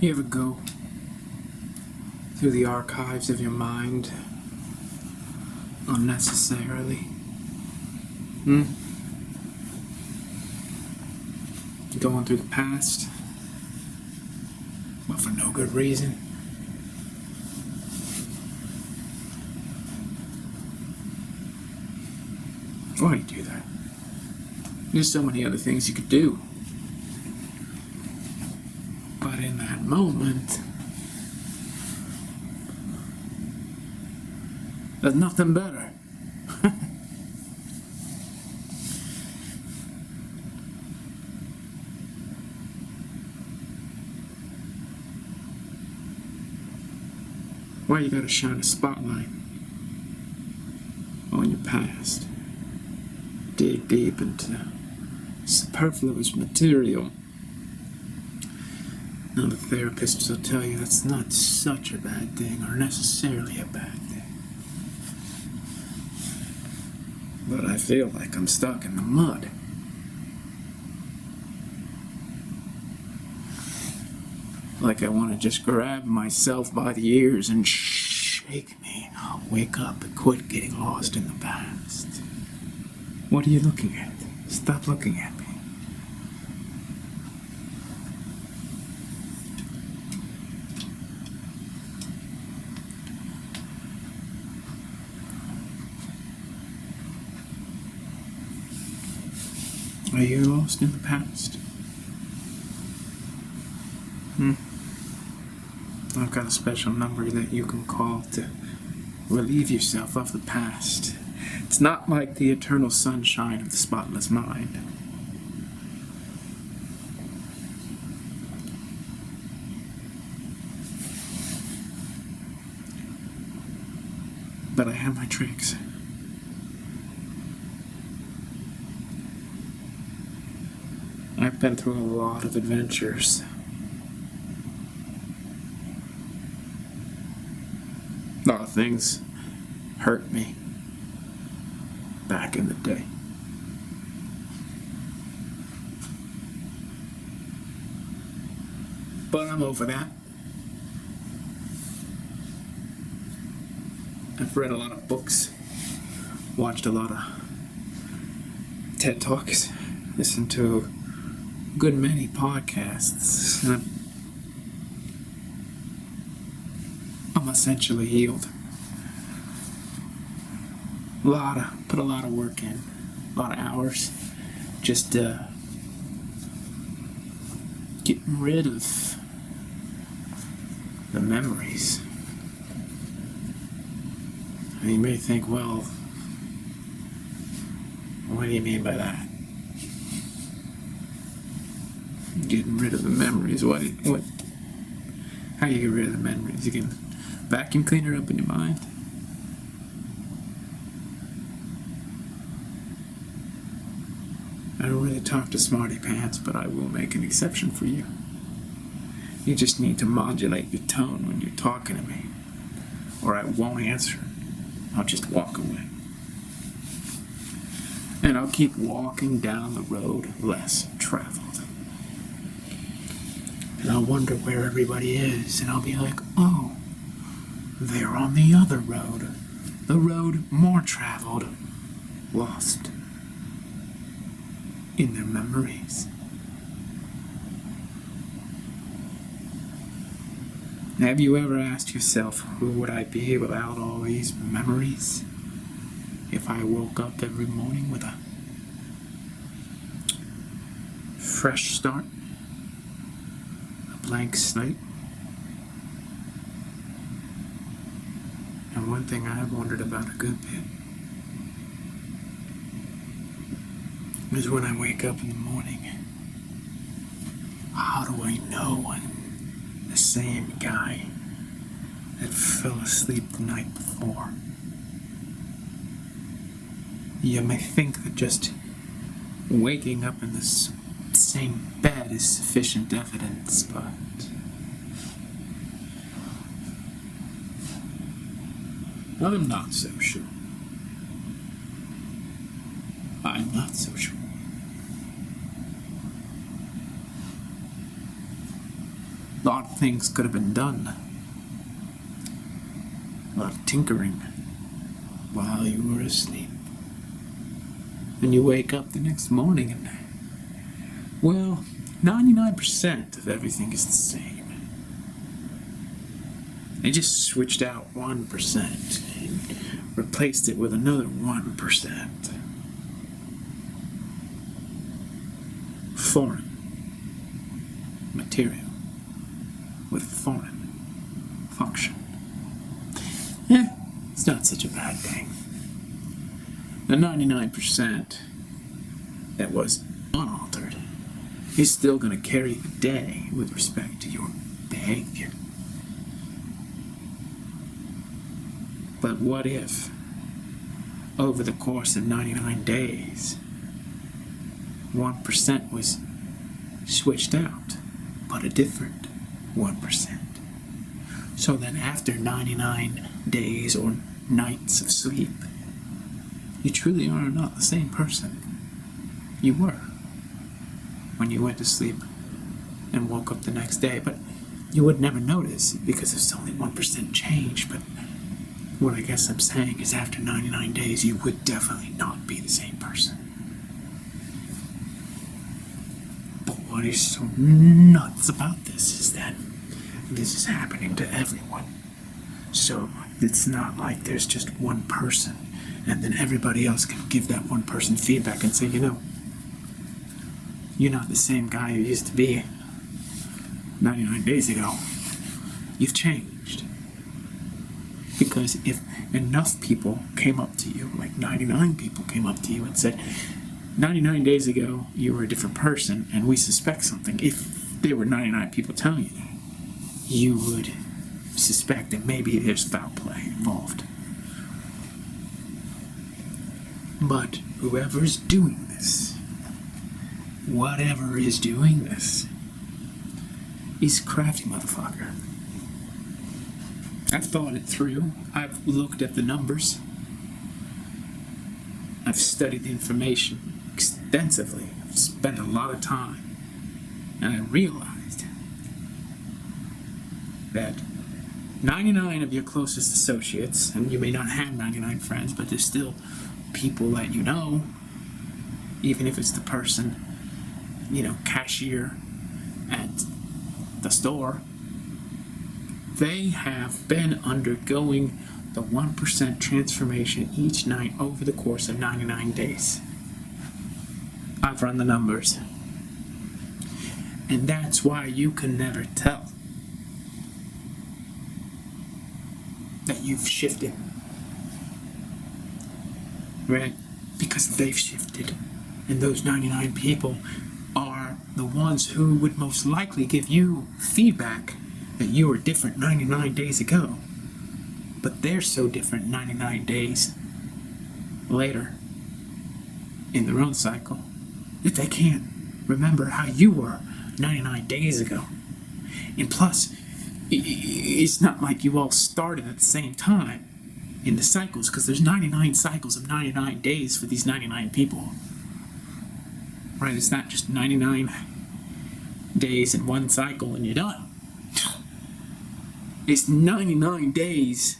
You ever go through the archives of your mind unnecessarily? Going through the past, but for no good reason? Why do you do that? There's so many other things you could do. But in that moment, there's nothing better. Why you gotta shine a spotlight on your past? Dig deep into superfluous material. Now the therapists will tell you that's not such a bad thing, or necessarily a bad thing. But I feel like I'm stuck in the mud. Like I want to just grab myself by the ears and shake me. I'll wake up and quit getting lost in the past. What are you looking at? Stop looking at me. Are you lost in the past? I've got a special number that you can call to relieve yourself of the past. It's not like the eternal sunshine of the spotless mind. But I have my tricks. I've been through a lot of adventures. A lot of things hurt me back in the day. But I'm over that. I've read a lot of books, watched a lot of TED Talks, listened to a good many podcasts, and I'm essentially healed. Put a lot of work in, a lot of hours, just getting rid of the memories. And you may think, well, what do you mean by that? Getting rid of the memories, what? How do you get rid of the memories? You can vacuum cleaner up in your mind. I don't really talk to smarty pants, but I will make an exception for you. You just need to modulate your tone when you're talking to me, or I won't answer. I'll just walk away. And I'll keep walking down the road less traveled. And I'll wonder where everybody is, and I'll be like, oh, they're on the other road. The road more traveled. Lost in their memories. Have you ever asked yourself, who would I be without all these memories? If I woke up every morning with a fresh start, a blank slate? And one thing I've wondered about a good bit is when I wake up in the morning, how do I know I'm the same guy that fell asleep the night before? You may think that just waking up in this same bed is sufficient evidence, but I'm not so sure. I'm not so sure. A lot of things could have been done. A lot of tinkering while you were asleep. And you wake up the next morning and, well, 99% of everything is the same. They just switched out 1% and replaced it with another 1%. Foreign material with foreign function. It's not such a bad thing. The 99% that was unaltered is still going to carry the day with respect to your behavior. But what if, over the course of 99 days, 1% was switched out, but a different 1%? So then after 99 days or nights of sleep, you truly are not the same person you were when you went to sleep and woke up the next day. But you would never notice because it's only 1% change. But what I guess I'm saying is after 99 days, you would definitely not be the same person. But what is so nuts about this is that this is happening to everyone. So it's not like there's just one person and then everybody else can give that one person feedback and say, you know, you're not the same guy you used to be 99 days ago. You've changed. Because if enough people came up to you, like 99 people came up to you and said, 99 days ago you were a different person and we suspect something, if there were 99 people telling you, you would suspect that maybe there's foul play involved. But whoever's doing this, whatever is doing this, is a crafty motherfucker. I've thought it through. I've looked at the numbers. I've studied the information extensively. I've spent a lot of time. And I realized that 99 of your closest associates, and you may not have 99 friends, but there's still people that you know, even if it's the person, cashier at the store, they have been undergoing the 1% transformation each night over the course of 99 days. I've run the numbers. And that's why you can never tell that you've shifted. Right? Because they've shifted. And those 99 people are the ones who would most likely give you feedback that you were different 99 days ago. But they're so different 99 days later in their own cycle that they can't remember how you were 99 days ago. And plus, it's not like you all started at the same time in the cycles, because there's 99 cycles of 99 days for these 99 people. Right? It's not just 99 days in one cycle and you're done. It's 99 days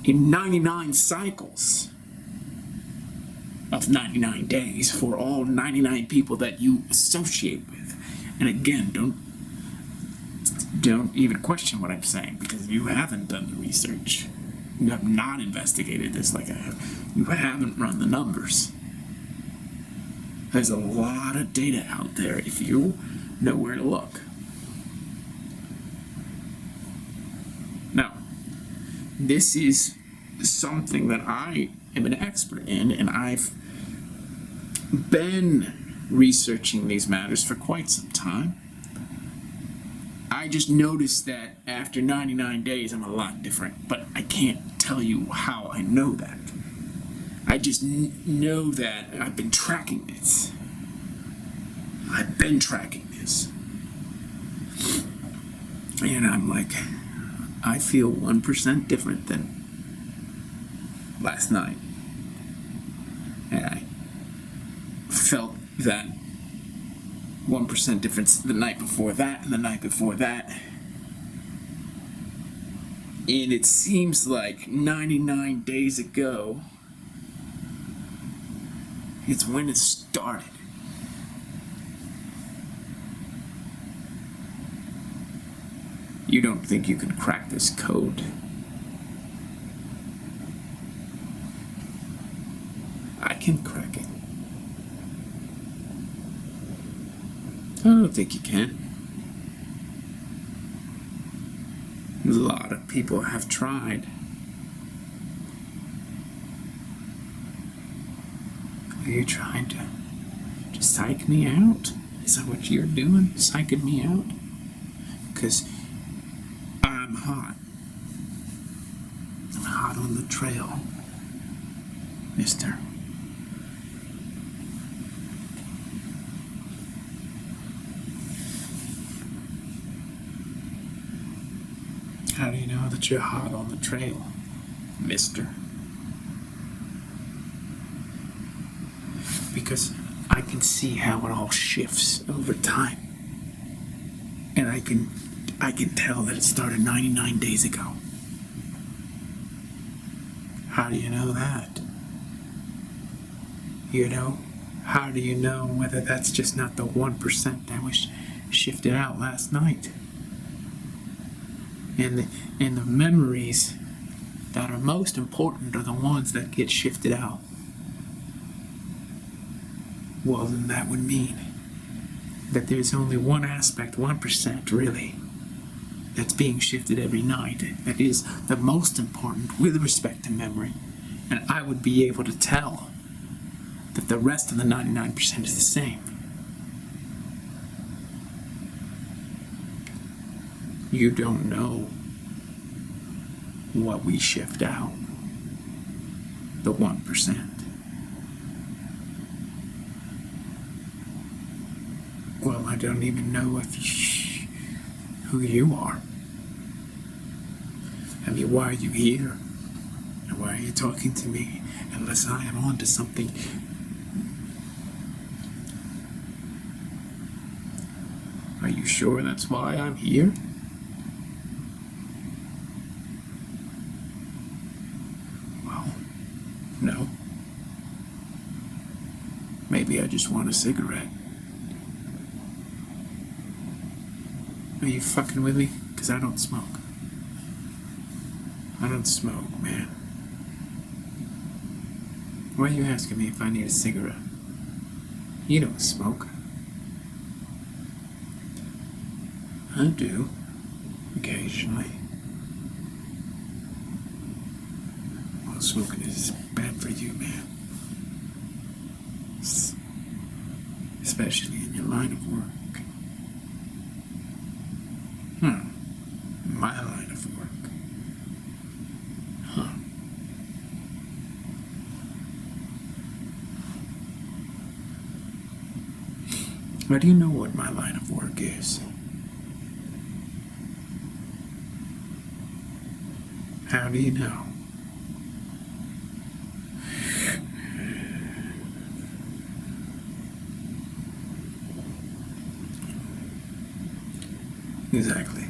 in 99 cycles of 99 days for all 99 people that you associate with. And again, don't even question what I'm saying, because you haven't done the research. You have not investigated this like I have. You haven't run the numbers. There's a lot of data out there if you know where to look. Now, this is something that I am an expert in, and I've been researching these matters for quite some time. I just noticed that after 99 days I'm a lot different, but I can't tell you how I know that. I just know that I've been tracking this. And I'm like, I feel 1% different than last night. And I felt that 1% difference the night before that and the night before that. And it seems like 99 days ago is when it started. You don't think you can crack this code? I can crack it. I don't think you can. A lot of people have tried. Are you trying to psych me out? Is that what you're doing? Psyching me out? Because I'm hot. I'm hot on the trail, mister. How do you know that you're hot on the trail, mister? Because I can see how it all shifts over time. And I can tell that it started 99 days ago. How do you know that? You know? How do you know whether that's just not the 1% that was shifted out last night? And the memories that are most important are the ones that get shifted out. Well, then that would mean that there's only one aspect, 1% really, that's being shifted every night. That is the most important with respect to memory. And I would be able to tell that the rest of the 99% is the same. You don't know what we shift out. The 1%. Well, I don't even know who you are. I mean, why are you here? And why are you talking to me? Unless I am onto something. Are you sure that's why I'm here? Well, no. Maybe I just want a cigarette. Are you fucking with me? Because I don't smoke. I don't smoke, man. Why are you asking me if I need a cigarette? You don't smoke. I do. Occasionally. Well, smoking is bad for you, man. Especially in your line of work. My line of work. Huh. How do you know what my line of work is? How do you know? Exactly.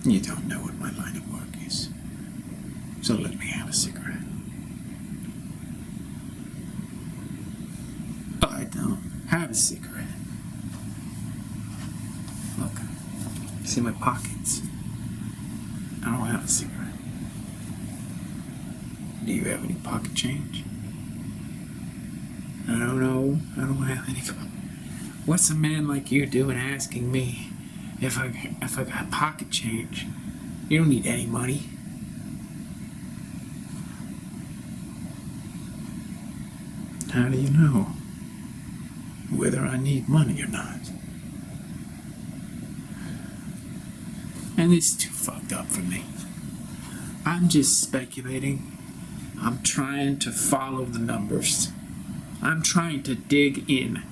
You don't know what my line of work is. So let me have a cigarette. I don't have a cigarette. Look, see my pockets? I don't have a cigarette. Do you have any pocket change? I don't know. I don't have any. What's a man like you doing asking me if I got pocket change? You don't need any money. How do you know whether I need money or not? And it's too fucked up for me. I'm just speculating. I'm trying to follow the numbers. I'm trying to dig in.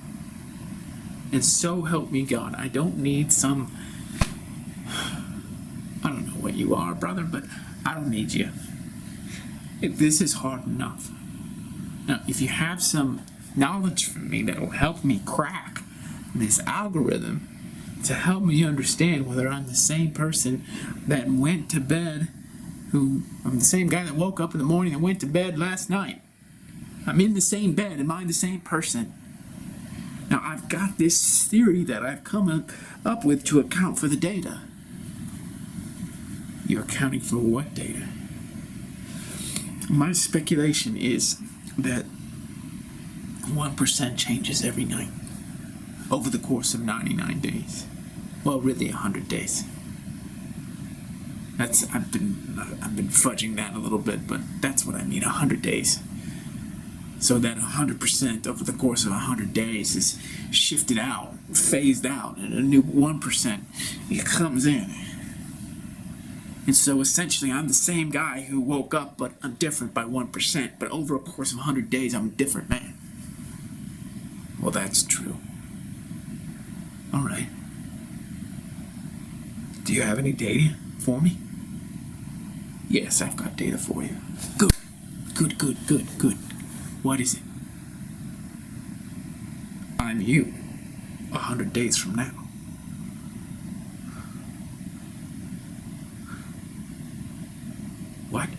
And so help me God, I don't need some... I don't know what you are, brother, but I don't need you. This is hard enough. Now, if you have some knowledge from me that'll help me crack this algorithm to help me understand whether I'm the same person that went to bed, I'm the same guy that woke up in the morning and went to bed last night. I'm in the same bed. Am I the same person? Now, I've got this theory that I've come up with to account for the data. You're accounting for what data? My speculation is that 1% changes every night over the course of 99 days. Well, really 100 days. I've been fudging that a little bit, but that's what I mean, 100 days. So that 100% over the course of 100 days is shifted out, phased out, and a new 1% it comes in. And so essentially I'm the same guy who woke up, but I'm different by 1%. But over a course of 100 days, I'm a different man. Well, that's true. All right. Do you have any data for me? Yes, I've got data for you. Good. What is it? I'm you, 100 days from now. What?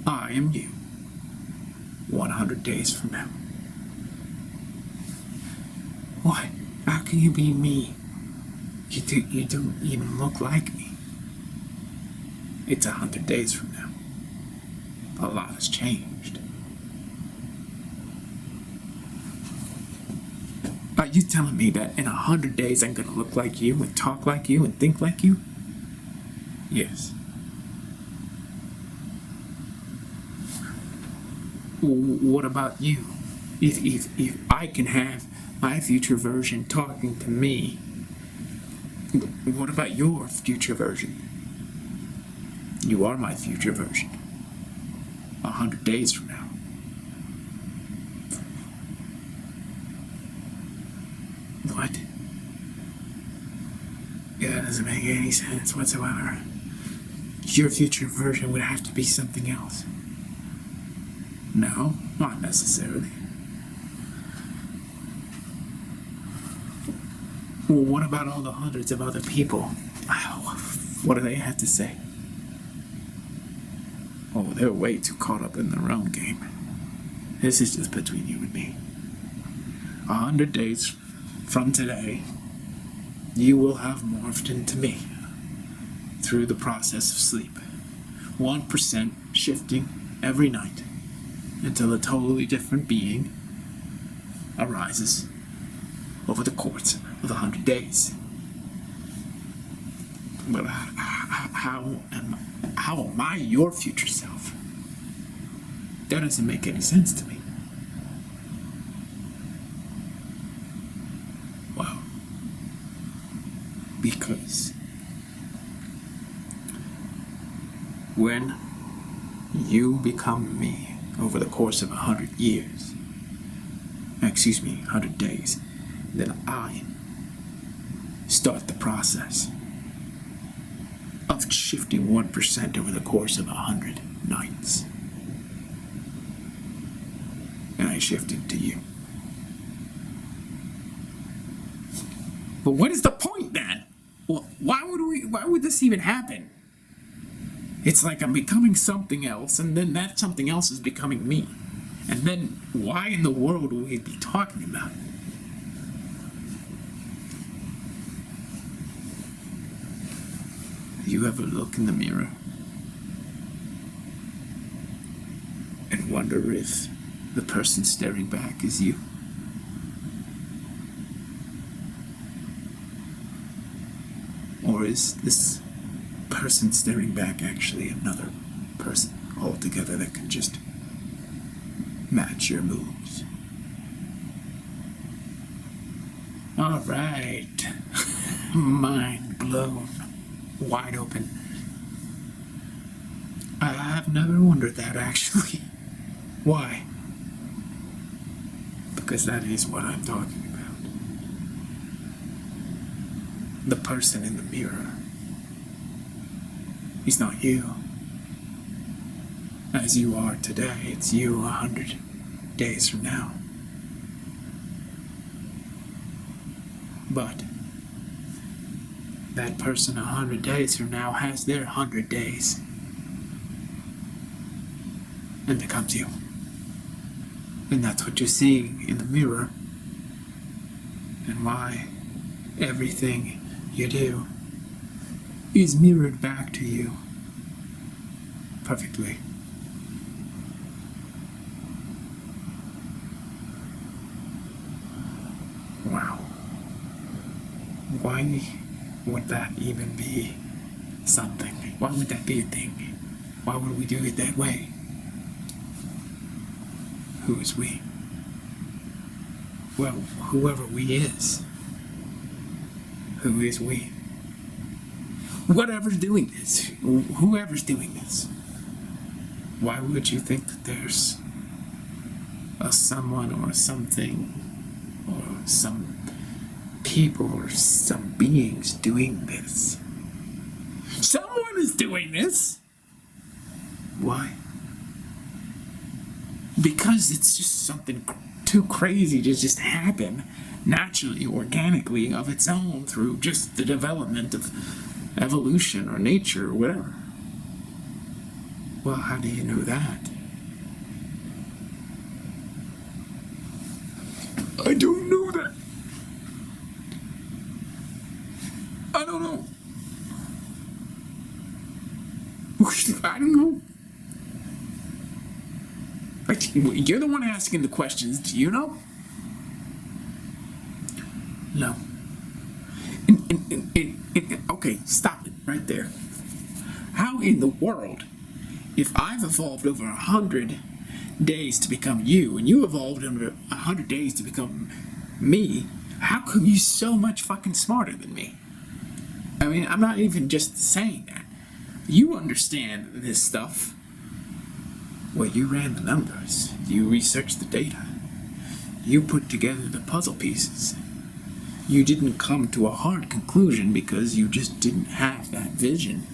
I am you, 100 days from now. What? How can you be me? You don't even look like me. It's 100 days from now. A lot has changed. Are you telling me that in 100 days I'm gonna look like you and talk like you and think like you? Yes. What about you? If I can have my future version talking to me, what about your future version? You are my future version. 100 days from now. What? Yeah, that doesn't make any sense whatsoever. Your future version would have to be something else. No, not necessarily. Well, what about all the hundreds of other people? What do they have to say? Oh, they're way too caught up in their own game. This is just between you and me. 100 days from today, you will have morphed into me through the process of sleep. 1% shifting every night until a totally different being arises over the course of 100 days. But how am I your future self? That doesn't make any sense to me. Well, because when you become me over the course of 100 years, 100 days, then I start the process of shifting 1% over the course of 100 nights. And I shift into you. But what is the point then? Well, why would this even happen? It's like I'm becoming something else, and then that something else is becoming me. And then why in the world would we be talking about it? You ever look in the mirror and wonder if the person staring back is you? Or is this person staring back actually another person altogether that can just match your moves? All right. Mind blown. Wide open. I've never wondered that, actually. Why? Because that is what I'm talking about. The person in the mirror. He's not you. As you are today, it's you 100 days from now. But that person 100 days from now has their 100 days and becomes you. And that's what you're seeing in the mirror, and why everything you do is mirrored back to you perfectly. Wow. Why would that even be something? Why would that be a thing? Why would we do it that way? Who is we? Well, whoever we is. Who is we? Whatever's doing this, whoever's doing this. Why would you think that there's a someone or something or some people or some beings doing this? Someone is doing this! Why? Because it's just something too crazy to just happen naturally, organically, of its own, through just the development of evolution or nature or whatever. Well, how do you know that? I don't know that. I don't know. I don't know. You're the one asking the questions. Do you know? No. Okay, stop it right there. How in the world, if I've evolved over 100 days to become you, and you evolved over 100 days to become me, how come you so much fucking smarter than me? I mean, I'm not even just saying that. You understand this stuff. Well, you ran the numbers. You researched the data. You put together the puzzle pieces. You didn't come to a hard conclusion because you just didn't have that vision.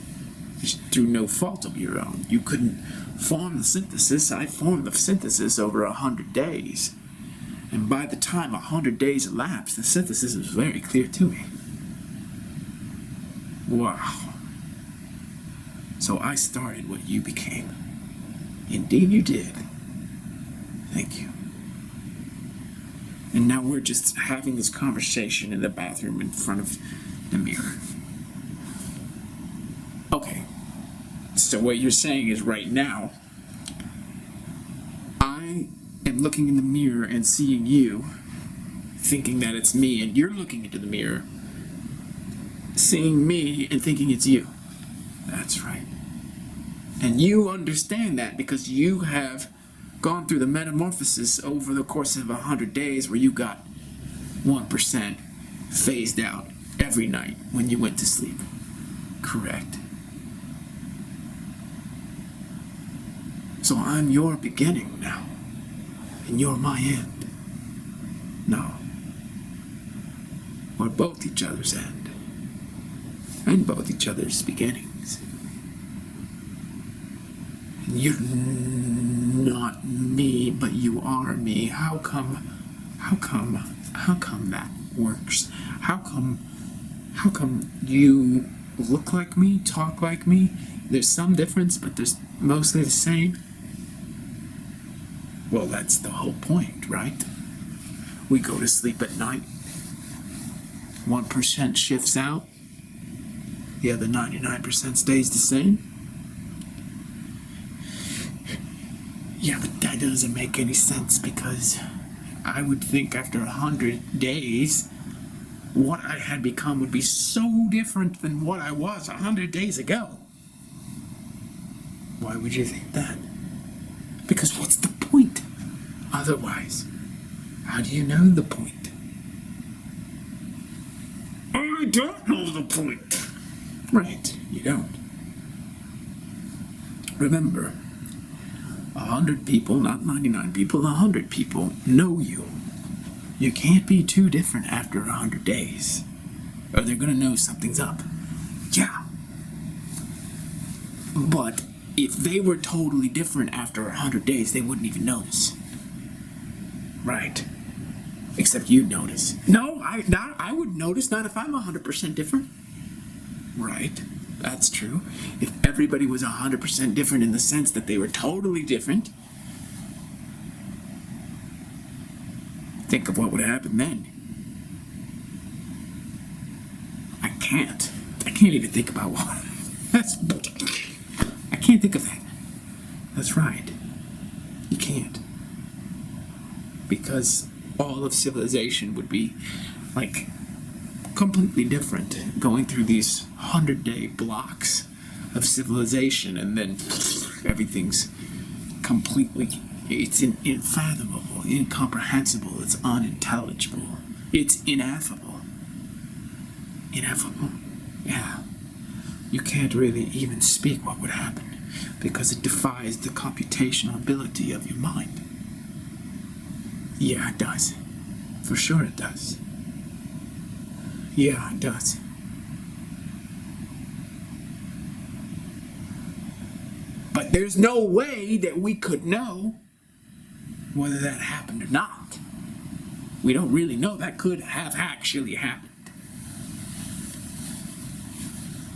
Through no fault of your own. You couldn't form the synthesis. I formed the synthesis over 100 days. And by the time 100 days elapsed, the synthesis was very clear to me. Wow. So I started what you became. Indeed you did. Thank you. And now we're just having this conversation in the bathroom in front of the mirror. Okay. So what you're saying is right now, I am looking in the mirror and seeing you, thinking that it's me, and you're looking into the mirror, seeing me and thinking it's you. That's right. And you understand that because you have gone through the metamorphosis over the course of 100 days where you got 1% phased out every night when you went to sleep. Correct. So I'm your beginning now, and you're my end. No. We're both each other's end, and both each other's beginnings. And you're not me, but you are me. How come that works? How come you look like me, talk like me? There's some difference, but there's mostly the same. Well, that's the whole point, right? We go to sleep at night. 1% shifts out. The other 99% stays the same. Yeah, but that doesn't make any sense because I would think after 100 days, what I had become would be so different than what I was 100 days ago. Why would you think that? Because what's the point? Otherwise, how do you know the point? I don't know the point. Right, you don't. Remember, 100 people, not 99 people, 100 people know you. You can't be too different after 100 days, or they're gonna know something's up. Yeah. But if they were totally different after 100 days, they wouldn't even notice. Right. Except you'd notice. No, I would notice, not if I'm 100% different. Right, that's true. If everybody was 100% different in the sense that they were totally different, think of what would happen then. I can't even think about what. I can't think of that. That's right. You can't. Because all of civilization would be, like, completely different, going through these 100-day blocks of civilization, and then everything's completely, it's unfathomable, incomprehensible, it's unintelligible, it's ineffable. Ineffable. Yeah. You can't really even speak what would happen, because it defies the computational ability of your mind. Yeah, it does. For sure it does. Yeah, it does. But there's no way that we could know whether that happened or not. We don't really know. That could have actually happened.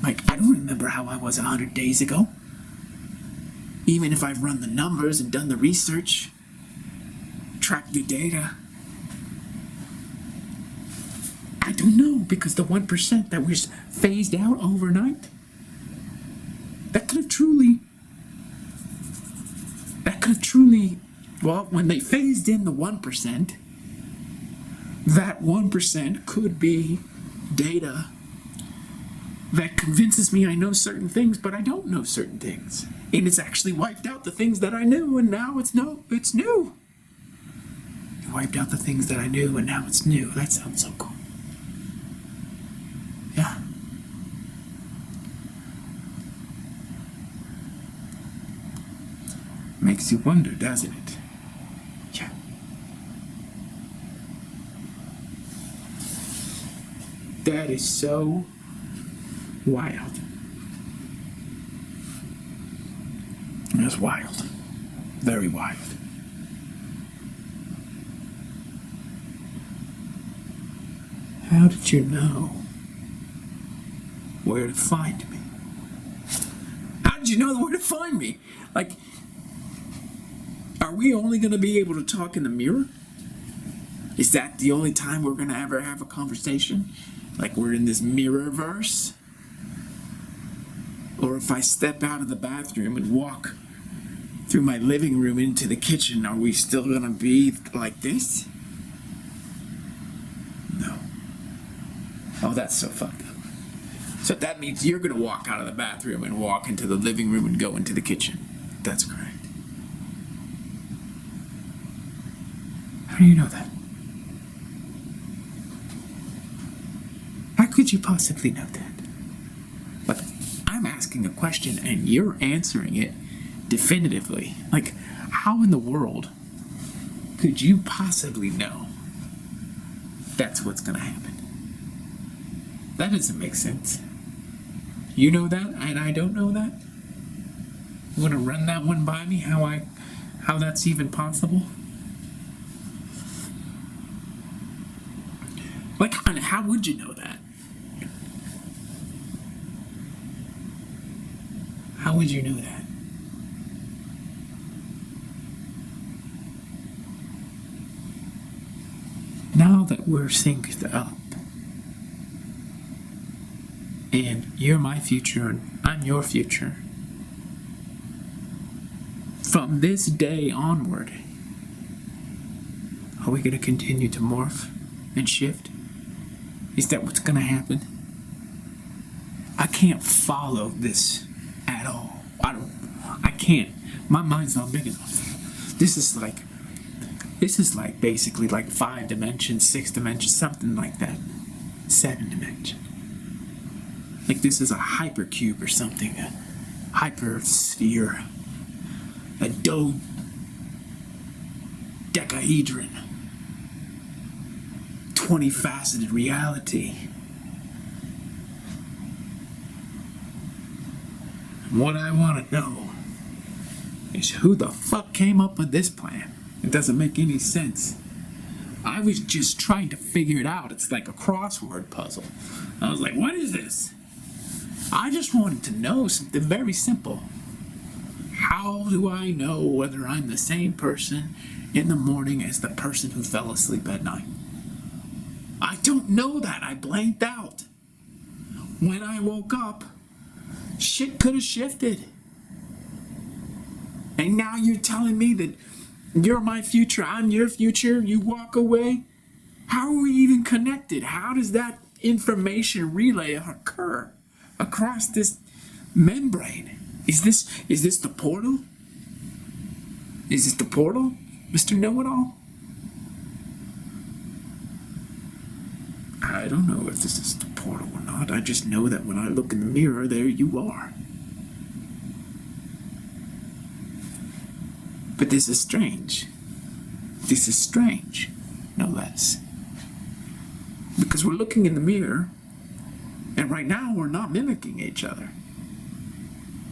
Like, I don't remember how I was 100 days ago. Even if I've run the numbers and done the research, tracked the data, I don't know, because the 1% that was phased out overnight, that could have truly, well, when they phased in the 1%, that 1% could be data that convinces me I know certain things, but I don't know certain things. And it's actually wiped out the things that I knew, and now it's new. It wiped out the things that I knew, and now it's new. That sounds so cool. Yeah. Makes you wonder, doesn't it? Yeah. That is so wild. That's wild. Very wild. How did you know where to find me? How did you know where to find me? Like, are we only going to be able to talk in the mirror? Is that the only time we're going to ever have a conversation? Like we're in this mirror-verse? Or if I step out of the bathroom and walk through my living room into the kitchen, are we still going to be like this? No. Oh, that's so fucked up. So that means you're going to walk out of the bathroom and walk into the living room and go into the kitchen. That's correct. How do you know that? How could you possibly know that? Like, I'm asking a question and you're answering it definitively. Like, how in the world could you possibly know that's what's going to happen? That doesn't make sense. You know that and I don't know that? You want to run that one by me? How that's even possible? Like, how would you know that? How would you know that? Now that we're synced up, and you're my future and I'm your future, from this day onward, are we going to continue to morph and shift? Is that what's going to happen? I can't follow this at all. I can't. My mind's not big enough. This is like basically like 5 dimensions, 6 dimensions, something like that. 7 dimensions. Like this is a hypercube or something, a hypersphere, a dodecahedron, 20-faceted reality. What I want to know is who the fuck came up with this plan? It doesn't make any sense. I was just trying to figure it out. It's like a crossword puzzle. I was like, what is this? I just wanted to know something very simple. How do I know whether I'm the same person in the morning as the person who fell asleep at night? I don't know that. I blanked out. When I woke up, shit could have shifted. And now you're telling me that you're my future, I'm your future, you walk away? How are we even connected? How does that information relay occur across this membrane? Is this the portal? Is this the portal, Mr. Know-It-All? I don't know if this is the portal or not. I just know that when I look in the mirror, there you are. But this is strange. This is strange, no less. Because we're looking in the mirror, and right now we're not mimicking each other.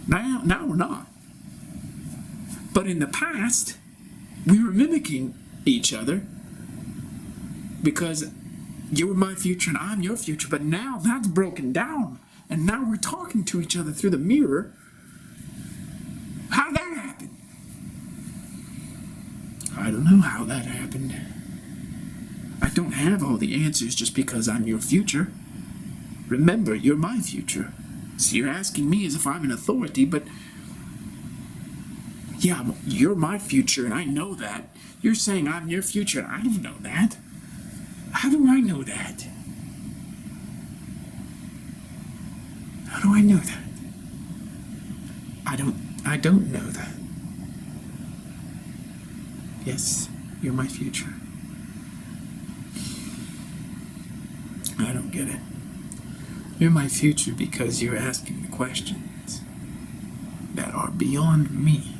Now we're not. But in the past, we were mimicking each other because you were my future and I'm your future. But now that's broken down, and now we're talking to each other through the mirror. How did that happen? I don't know how that happened. I don't have all the answers just because I'm your future. Remember, you're my future. So you're asking me as if I'm an authority, but yeah, you're my future and I know that. You're saying I'm your future and I don't know that. How do I know that? How do I know that? I don't know that. Yes, you're my future. I don't get it. You're my future because you're asking the questions that are beyond me.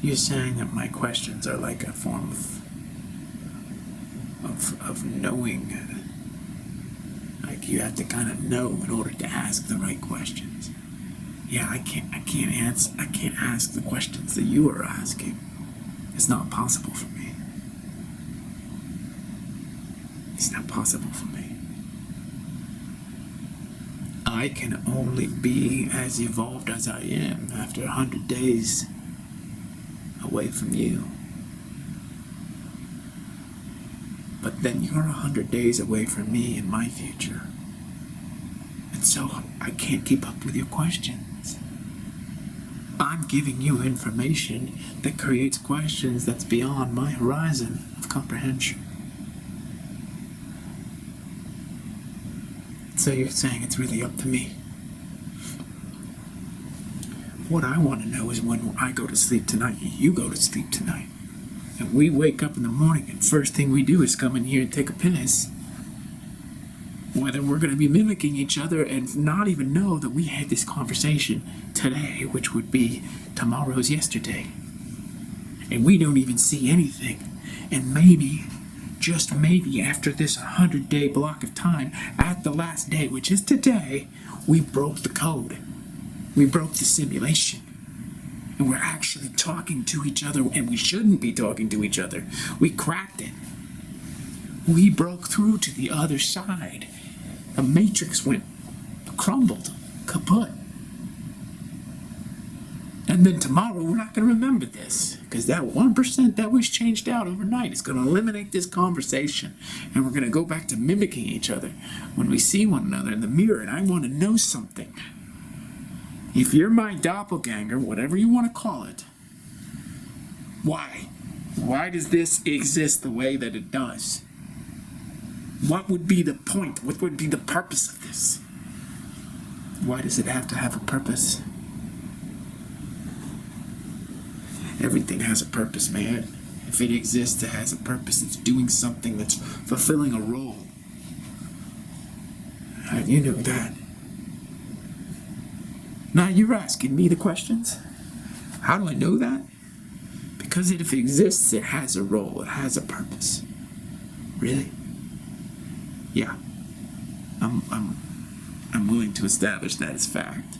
You're saying that my questions are like a form of knowing. Like you have to kind of know in order to ask the right questions. Yeah, I can't ask the questions that you are asking. It's not possible for me. It's not possible for me. I can only be as evolved as I am after 100 days away from you. But then you're 100 days away from me in my future. And so I can't keep up with your questions. I'm giving you information that creates questions that's beyond my horizon of comprehension. So you're saying it's really up to me. What I want to know is when I go to sleep tonight and you go to sleep tonight, and we wake up in the morning and first thing we do is come in here and take a piss, whether we're going to be mimicking each other and not even know that we had this conversation today, which would be tomorrow's yesterday. And we don't even see anything. And maybe, just maybe after this 100-day block of time, at the last day, which is today, we broke the code. We broke the simulation. And we're actually talking to each other, and we shouldn't be talking to each other. We cracked it. We broke through to the other side. The matrix crumbled, kaput. And then tomorrow we're not going to remember this, because that 1% that was changed out overnight is going to eliminate this conversation, and we're going to go back to mimicking each other when we see one another in the mirror. And I want to know something. If you're my doppelganger, whatever you want to call it, why? Why does this exist the way that it does? What would be the point? What would be the purpose of this? Why does it have to have a purpose? Everything has a purpose, man. If it exists, it has a purpose. It's doing something that's fulfilling a role. How do you know that? Now you're asking me the questions. How do I know that? Because if it exists, it has a role. It has a purpose. Really? Yeah. I'm willing to establish that as fact.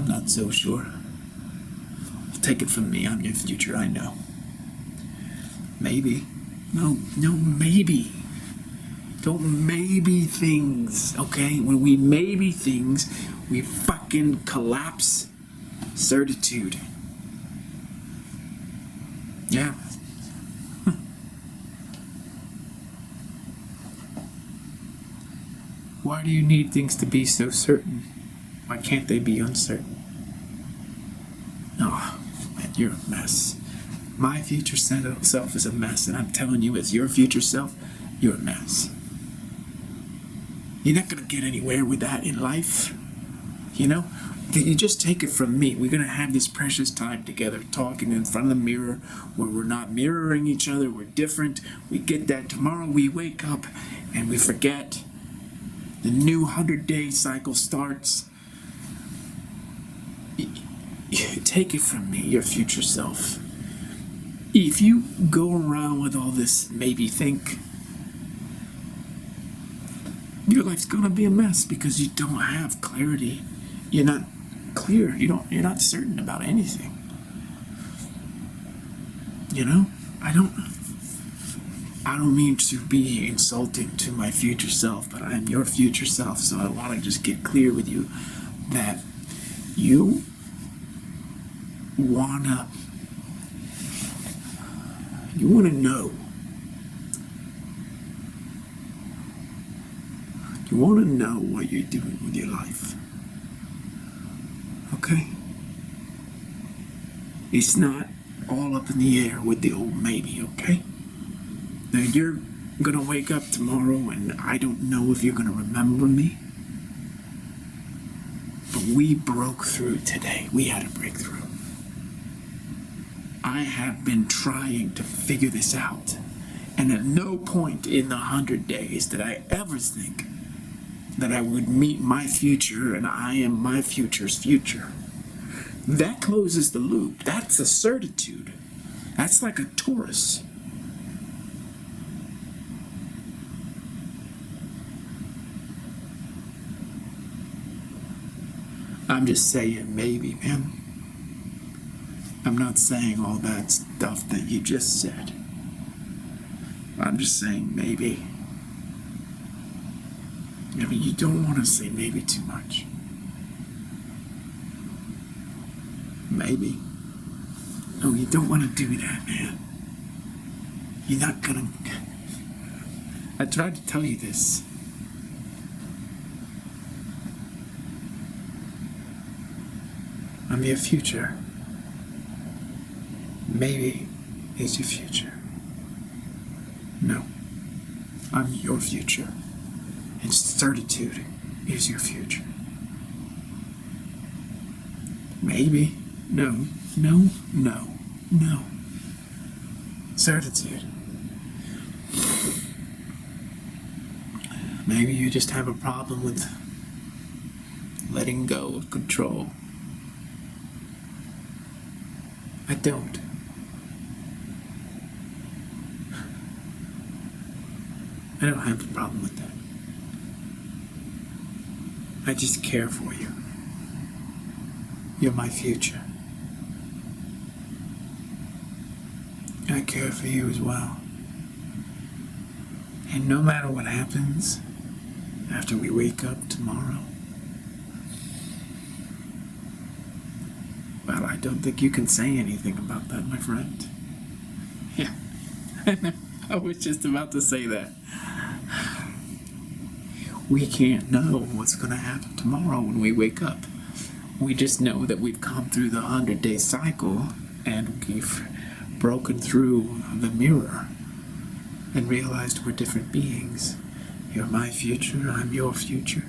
I'm not so sure. Take it from me, I'm your future, I know. Maybe. No, maybe. Don't maybe things, okay? When we maybe things, we fucking collapse certitude. Yeah. Why do you need things to be so certain? Why can't they be uncertain? Oh, man, you're a mess. My future self is a mess, and I'm telling you, as your future self, you're a mess. You're not gonna get anywhere with that in life. You know? You just take it from me. We're gonna have this precious time together, talking in front of the mirror, where we're not mirroring each other, we're different. We get that tomorrow we wake up and we forget. The new 100-day cycle starts. Take it from me, your future self. If you go around with all this maybe think, your life's gonna be a mess because you don't have clarity. You're not clear. You're not certain about anything. You know? I don't mean to be insulting to my future self, but I am your future self, so I want to just get clear with you that you wanna know. You wanna know what you're doing with your life. Okay? It's not all up in the air with the old maybe, okay? Now you're gonna wake up tomorrow and I don't know if you're gonna remember me. But we broke through today. We had a breakthrough. I have been trying to figure this out. And at no point in the 100 days did I ever think that I would meet my future and I am my future's future. That closes the loop. That's a certitude. That's like a Taurus. I'm just saying maybe, man. I'm not saying all that stuff that you just said. I'm just saying maybe. I mean, you don't want to say maybe too much. Maybe. No, you don't want to do that, man. You're not gonna... I tried to tell you this. I'm your future. Maybe is your future. No. I'm your future. And certitude is your future. Maybe. No. Certitude. Maybe you just have a problem with letting go of control. I don't. I don't have a problem with that. I just care for you. You're my future. I care for you as well. And no matter what happens after we wake up tomorrow, well, I don't think you can say anything about that, my friend. Yeah, I was just about to say that. We can't know what's going to happen tomorrow when we wake up. We just know that we've come through the 100-day cycle and we've broken through the mirror and realized we're different beings. You're my future, I'm your future.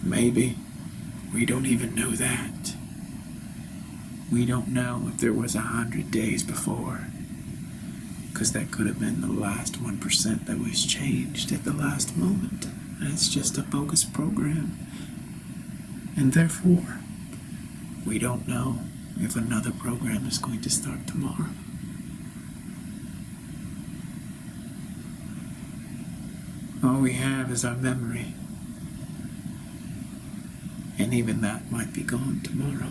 Maybe we don't even know that. We don't know if there was 100 days before, because that could have been the last 1% that was changed at the last moment. And it's just a bogus program. And therefore, we don't know if another program is going to start tomorrow. All we have is our memory. And even that might be gone tomorrow.